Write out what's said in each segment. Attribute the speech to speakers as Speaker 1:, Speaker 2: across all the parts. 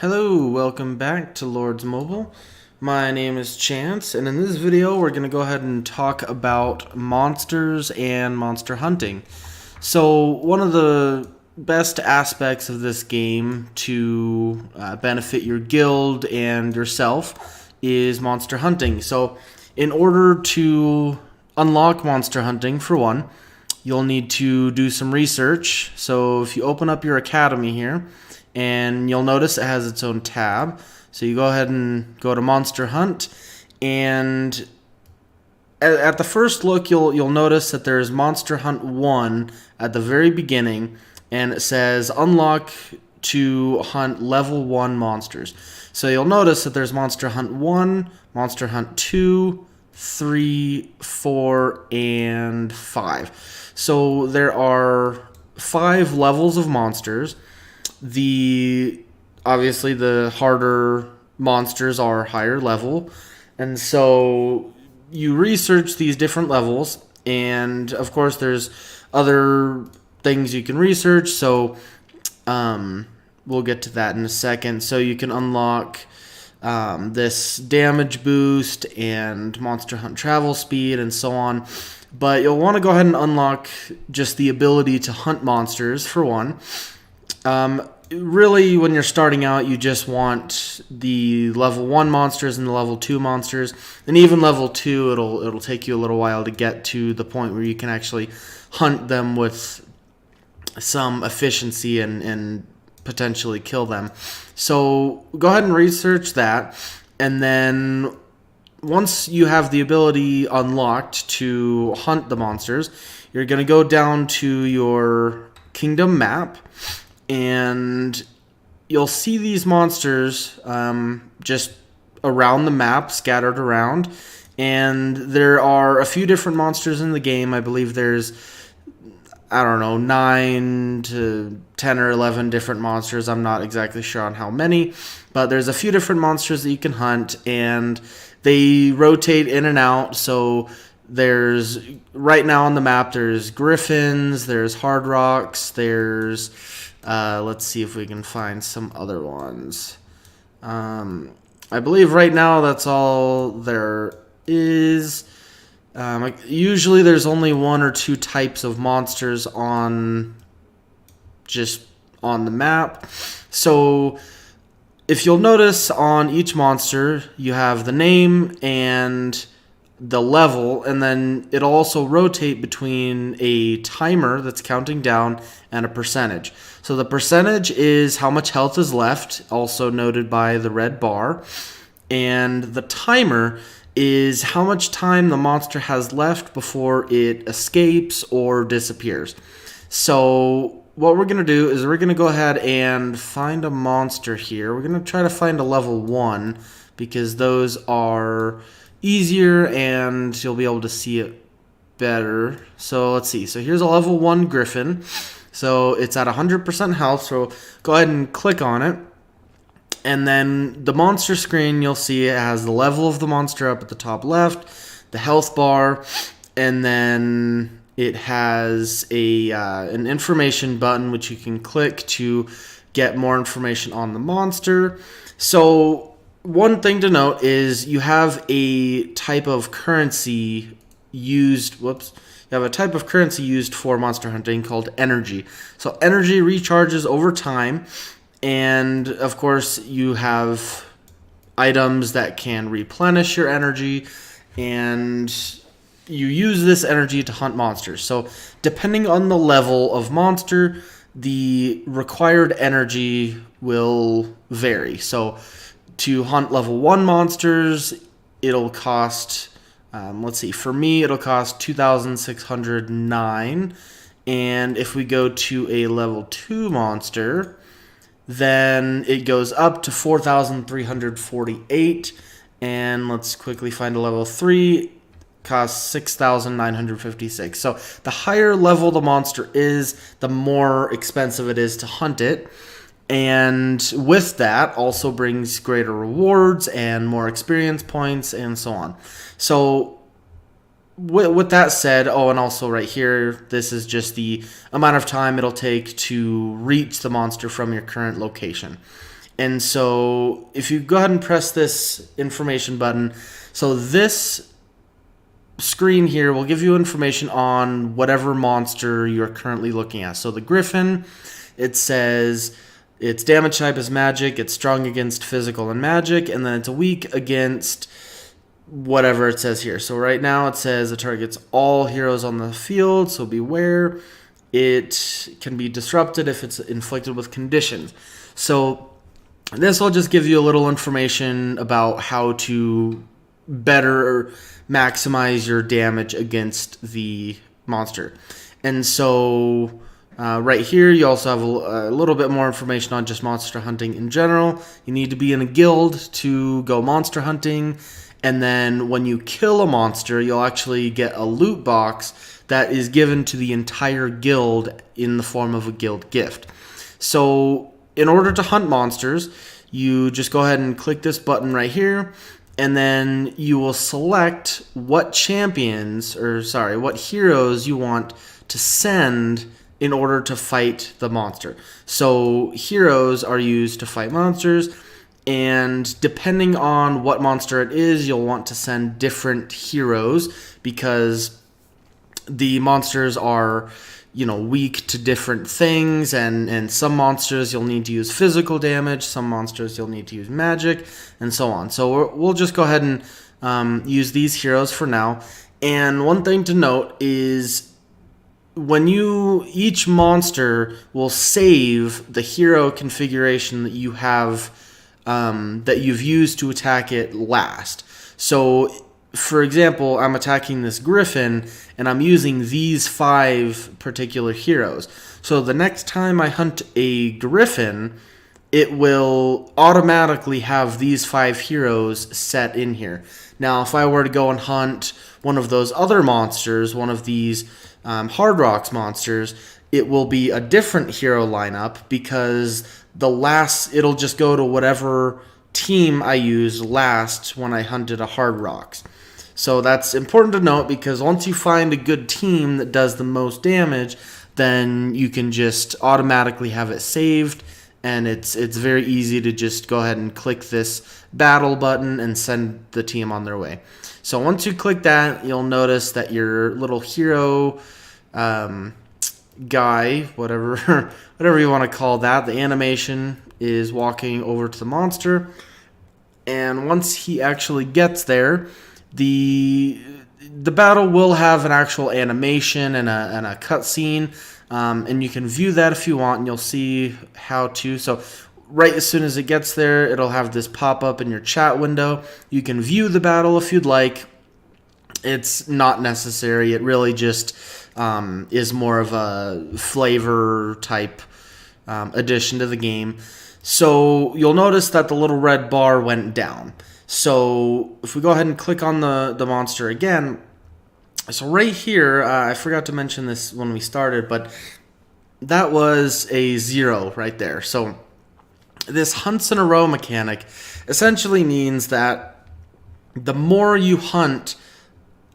Speaker 1: Hello, welcome back to Lord's Mobile. My name is Chance, and in this video we're going to go ahead and talk about monsters and monster hunting. So one of the best aspects of this game to benefit your guild and yourself is monster hunting. So in order to unlock monster hunting, for one, you'll need to do some research. So if you open up your academy here, and you'll notice it has its own tab. So you go ahead and go to Monster Hunt, and at the first look, you'll notice that there's Monster Hunt 1 at the very beginning, and it says unlock to hunt level 1 monsters. So you'll notice that there's Monster Hunt 1, Monster Hunt 2, 3, 4, and 5. So there are 5 levels of monsters. Obviously the harder monsters are higher level, and so you research these different levels, and of course there's other things you can research, so we'll get to that in a second. So you can unlock this damage boost and monster hunt travel speed and so on, but you'll want to go ahead and unlock just the ability to hunt monsters for one. Really, when you're starting out, you just want the level 1 monsters and the level 2 monsters. And even level 2, it'll take you a little while to get to the point where you can actually hunt them with some efficiency and potentially kill them. So go ahead and research that. And then once you have the ability unlocked to hunt the monsters, you're going to go down to your kingdom map, and you'll see these monsters just around the map, scattered around. And there are a few different monsters in the game. I believe there's, 9 to 10 or 11 different monsters. I'm not exactly sure on how many, but there's a few different monsters that you can hunt, and they rotate in and out. So there's, right now on the map, there's griffins, there's hard rocks, there's let's see if we can find some other ones. I believe right now that's all there is. Usually there's only 1 or 2 types of monsters on the map. So if you'll notice, on each monster you have the name and the level, and then it'll also rotate between a timer that's counting down and a percentage. So the percentage is how much health is left, also noted by the red bar, and the timer is how much time the monster has left before it escapes or disappears. So what we're going to do is we're going to go ahead and find a monster here. We're going to try to find a level 1 because those are easier and you'll be able to see it better. So let's see. So here's a level 1 griffin. So it's at 100% health. So go ahead and click on it. And then the monster screen, you'll see it has the level of the monster up at the top left, the health bar, and then it has an information button which you can click to get more information on the monster. So one thing to note is you have a type of currency used. You have a type of currency used for monster hunting called energy. So energy recharges over time, and of course you have items that can replenish your energy, and you use this energy to hunt monsters. So depending on the level of monster, the required energy will vary. So to hunt level 1 monsters, it'll cost, let's see, for me, it'll cost 2,609. And if we go to a level 2 monster, then it goes up to 4,348. And let's quickly find a level 3, costs 6,956. So the higher level the monster is, the more expensive it is to hunt it. And with that also brings greater rewards and more experience points and so on. So with that said, and also right here, this is just the amount of time it'll take to reach the monster from your current location. And so if you go ahead and press this information button, so this screen here will give you information on whatever monster you're currently looking at. So the Griffin, it says its damage type is magic, it's strong against physical and magic, and then it's weak against whatever it says here. So right now it says it targets all heroes on the field, so beware. It can be disrupted if it's inflicted with conditions. So this will just give you a little information about how to better maximize your damage against the monster. And so right here, you also have a little bit more information on just monster hunting in general. You need to be in a guild to go monster hunting. And then when you kill a monster, you'll actually get a loot box that is given to the entire guild in the form of a guild gift. So in order to hunt monsters, you just go ahead and click this button right here, and then you will select what what heroes you want to send in order to fight the monster. So heroes are used to fight monsters, and depending on what monster it is, you'll want to send different heroes because the monsters are, weak to different things, and some monsters you'll need to use physical damage, some monsters you'll need to use magic, and so on. So we'll just go ahead and use these heroes for now. And one thing to note is each monster will save the hero configuration that you have, that you've used to attack it last. So for example, I'm attacking this Griffin, and I'm using these 5 particular heroes. So the next time I hunt a Griffin, it will automatically have these 5 heroes set in here. Now, if I were to go and hunt one of those other monsters, one of these Hard Rocks monsters, it will be a different hero lineup because it'll just go to whatever team I used last when I hunted a Hard Rocks. So that's important to note because once you find a good team that does the most damage, then you can just automatically have it saved, and it's very easy to just go ahead and click this battle button and send the team on their way. So once you click that, you'll notice that your little hero guy, whatever you want to call that, the animation is walking over to the monster, and once he actually gets there, the battle will have an actual animation and a cutscene, and you can view that if you want, and you'll see how to. So right as soon as it gets there, it'll have this pop up in your chat window. You can view the battle if you'd like. It's not necessary. It really just is more of a flavor type addition to the game. So you'll notice that the little red bar went down. So if we go ahead and click on the monster again, so right here, I forgot to mention this when we started, but that was a 0 right there. So this hunts in a row mechanic essentially means that the more you hunt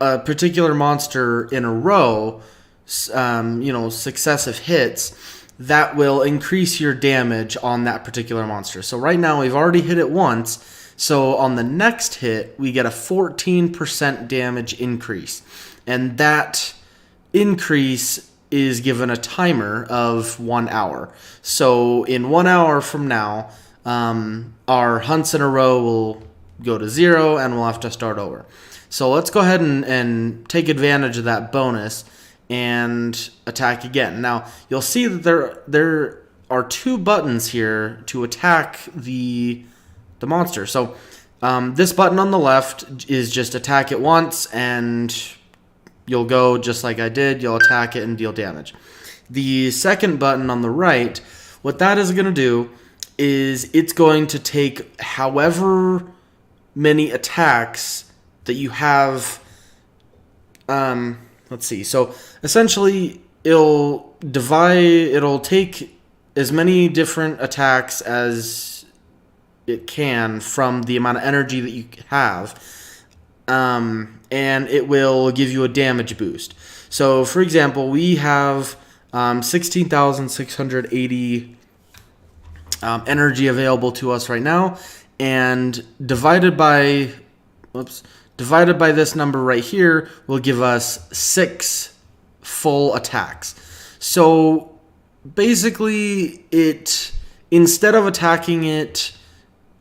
Speaker 1: a particular monster in a row, successive hits, that will increase your damage on that particular monster. So right now we've already hit it once. So on the next hit, we get a 14% damage increase. And that increase is given a timer of 1 hour. So in 1 hour from now, our hunts in a row will go to 0 and we'll have to start over. So let's go ahead and take advantage of that bonus and attack again. Now, you'll see that there are 2 buttons here to attack the monster. So this button on the left is just attack it once, and you'll go just like I did. You'll attack it and deal damage. The second button on the right, what that is going to do is it's going to take however many attacks that you have. Let's see. So essentially, it'll take as many different attacks as it can from the amount of energy that you have, and it will give you a damage boost. So, for example, we have 16,680 energy available to us right now, and divided by this number right here will give us 6 full attacks. So basically, instead of attacking it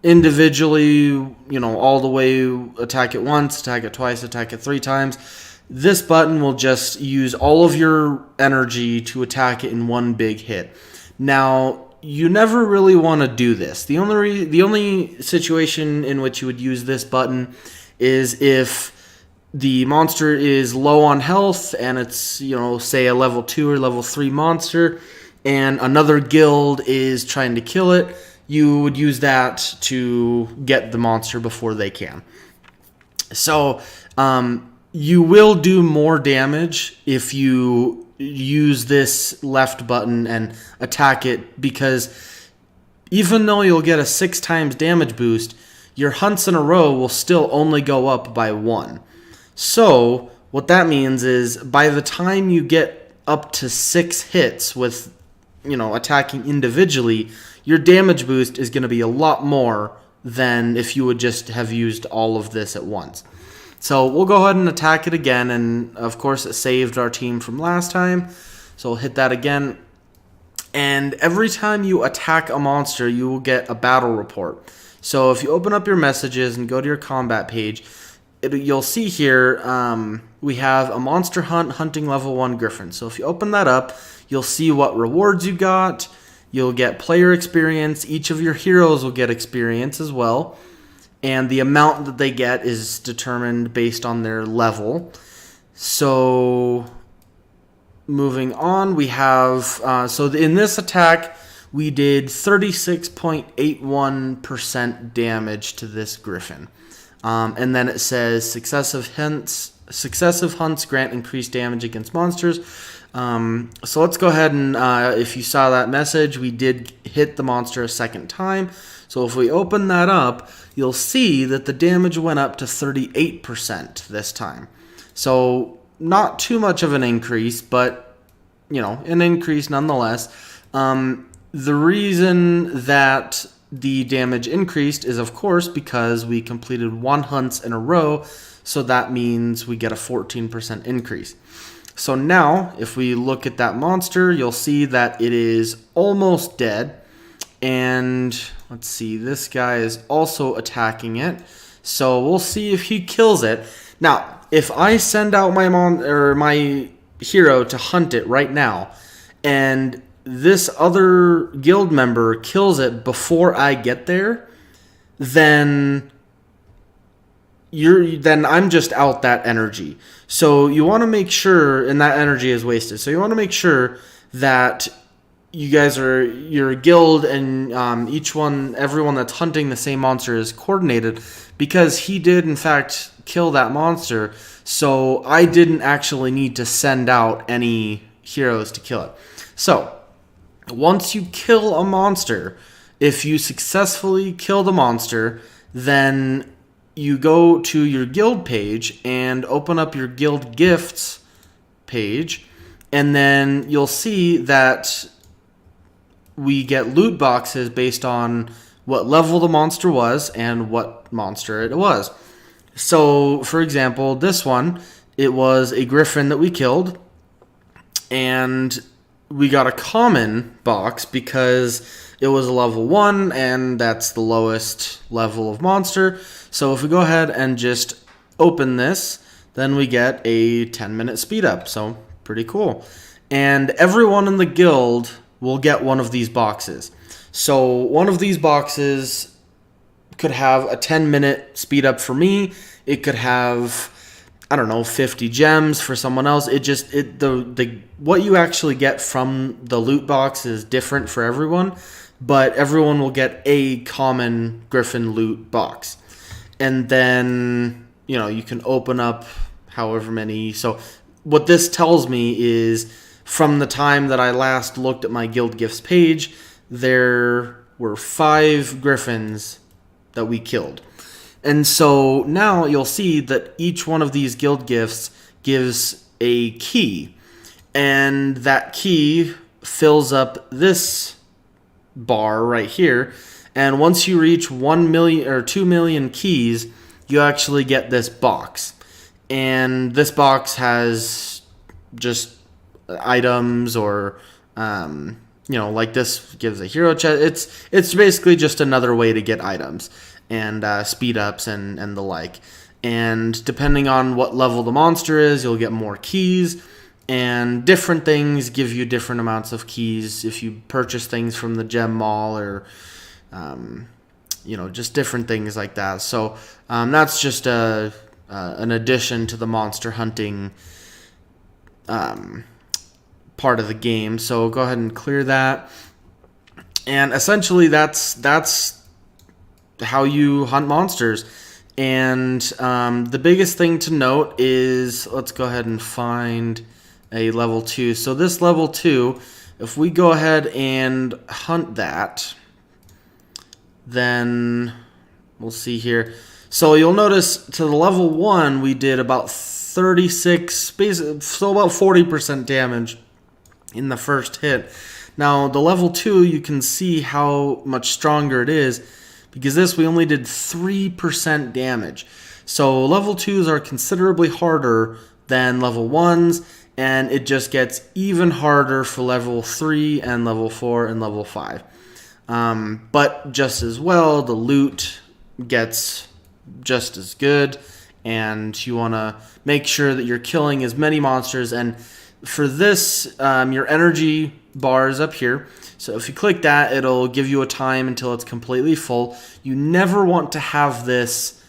Speaker 1: individually, all the way, attack it once, attack it twice, attack it 3 times, this button will just use all of your energy to attack it in one big hit. Now, you never really want to do this. The only situation in which you would use this button is if the monster is low on health and it's, say a level 2 or level 3 monster, and another guild is trying to kill it. You would use that to get the monster before they can. So, you will do more damage if you use this left button and attack it, because even though you'll get a 6 times damage boost, your hunts in a row will still only go up by 1. So what that means is by the time you get up to 6 hits with, attacking individually, your damage boost is going to be a lot more than if you would just have used all of this at once. So we'll go ahead and attack it again, and of course it saved our team from last time. So we'll hit that again. And every time you attack a monster, you will get a battle report. So if you open up your messages and go to your combat page, you'll see here we have a monster hunt hunting level 1 griffin. So if you open that up, you'll see what rewards you got. You'll get player experience. Each of your heroes will get experience as well. And the amount that they get is determined based on their level. So moving on, we have, so in this attack, we did 36.81% damage to this griffin. And then it says successive hunts grant increased damage against monsters. So let's go ahead and, if you saw that message, we did hit the monster a second time. So if we open that up, you'll see that the damage went up to 38% this time. So not too much of an increase, but, an increase nonetheless. The reason that the damage increased is, of course, because we completed 1 hunt in a row, so that means we get a 14% increase. So now, if we look at that monster, you'll see that it is almost dead. And let's see, this guy is also attacking it. So we'll see if he kills it. Now, if I send out my hero to hunt it right now, and this other guild member kills it before I get there, then I'm just out that energy. So you want to make sure, and that energy is wasted. So you want to make sure that you guys your guild and everyone that's hunting the same monster is coordinated, because he did in fact kill that monster. So I didn't actually need to send out any heroes to kill it. So once you kill a monster, if you successfully kill the monster, then you go to your guild page and open up your guild gifts page, and then you'll see that we get loot boxes based on what level the monster was and what monster it was. So, for example, this one, it was a griffin that we killed, and we got a common box because it was a level 1, and that's the lowest level of monster. So if we go ahead and just open this, then we get a 10-minute speed up. So pretty cool. And everyone in the guild will get one of these boxes. So one of these boxes could have a 10-minute speed up for me. It could have, 50 gems for someone else. What you actually get from the loot box is different for everyone, but everyone will get a common Griffin loot box. And then, you can open up however many. So what this tells me is, from the time that I last looked at my guild gifts page, there were 5 griffins that we killed. And so now you'll see that each one of these guild gifts gives a key. And that key fills up this bar right here. And once you reach 1 million or 2 million keys, you actually get this box. And this box has just items or, like this gives a hero chest. It's basically just another way to get items and speed ups and the like. And depending on what level the monster is, you'll get more keys. And different things give you different amounts of keys if you purchase things from the gem mall or, just different things like that. So that's just an addition to the monster hunting part of the game. So go ahead and clear that. And essentially that's how you hunt monsters. And the biggest thing to note is, let's go ahead and find a level 2. So this level 2, if we go ahead and hunt that, then we'll see here. So you'll notice to the level 1, we did about 36, so about 40% damage in the first hit. Now the level 2, you can see how much stronger it is, because this we only did 3% damage. So level 2s are considerably harder than level 1s, and it just gets even harder for level 3 and level 4 and level 5. But just as well, the loot gets just as good, and you want to make sure that you're killing as many monsters. And for this, your energy bar is up here. So if you click that, it'll give you a time until it's completely full. You never want to have this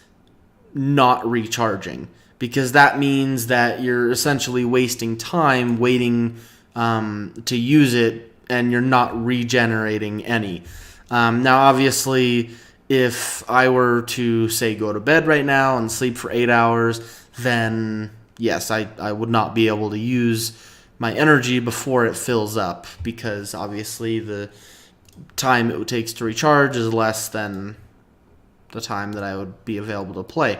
Speaker 1: not recharging, because that means that you're essentially wasting time waiting to use it, and you're not regenerating any. Now, obviously, if I were to, say, go to bed right now and sleep for 8 hours, then yes, I would not be able to use my energy before it fills up, because obviously the time it takes to recharge is less than the time that I would be available to play.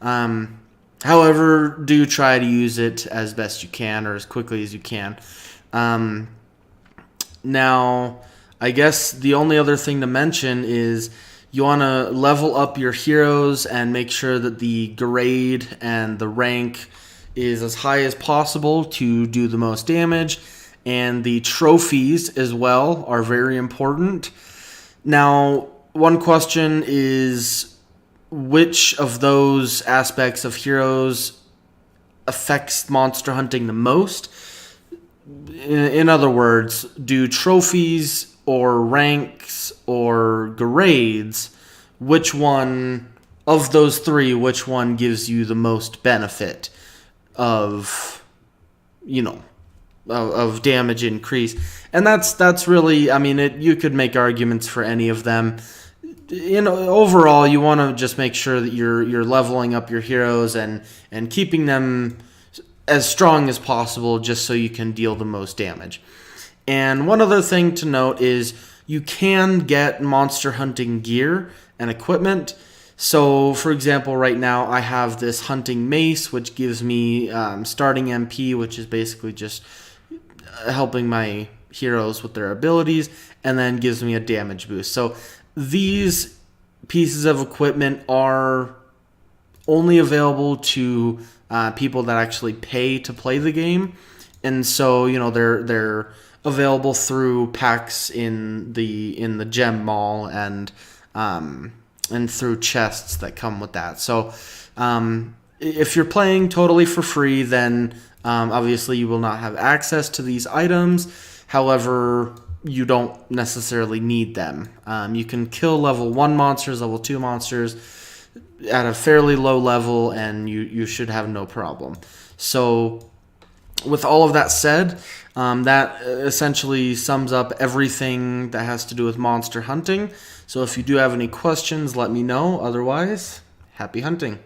Speaker 1: However, do try to use it as best you can, or as quickly as you can. Now, I guess the only other thing to mention is you want to level up your heroes and make sure that the grade and the rank is as high as possible to do the most damage. And the trophies as well are very important. Now, one question is, which of those aspects of heroes affects monster hunting the most? In other words, do trophies or ranks or grades, which one of those three, which one gives you the most benefit of damage increase? And that's really, I mean, you could make arguments for any of them. Overall, you want to just make sure that you're leveling up your heroes and keeping them as strong as possible, just so you can deal the most damage. And one other thing to note is you can get monster hunting gear and equipment. So, for example, right now I have this hunting mace, which gives me starting MP, which is basically just helping my heroes with their abilities, and then gives me a damage boost. So these pieces of equipment are only available to people that actually pay to play the game, and so they're available through packs in the gem mall and through chests that come with that. So if you're playing totally for free, then obviously you will not have access to these items. However, you don't necessarily need them. You can kill level 1 monsters, level 2 monsters at a fairly low level, and you should have no problem. So with all of that said, that essentially sums up everything that has to do with monster hunting. So if you do have any questions, let me know. Otherwise, happy hunting.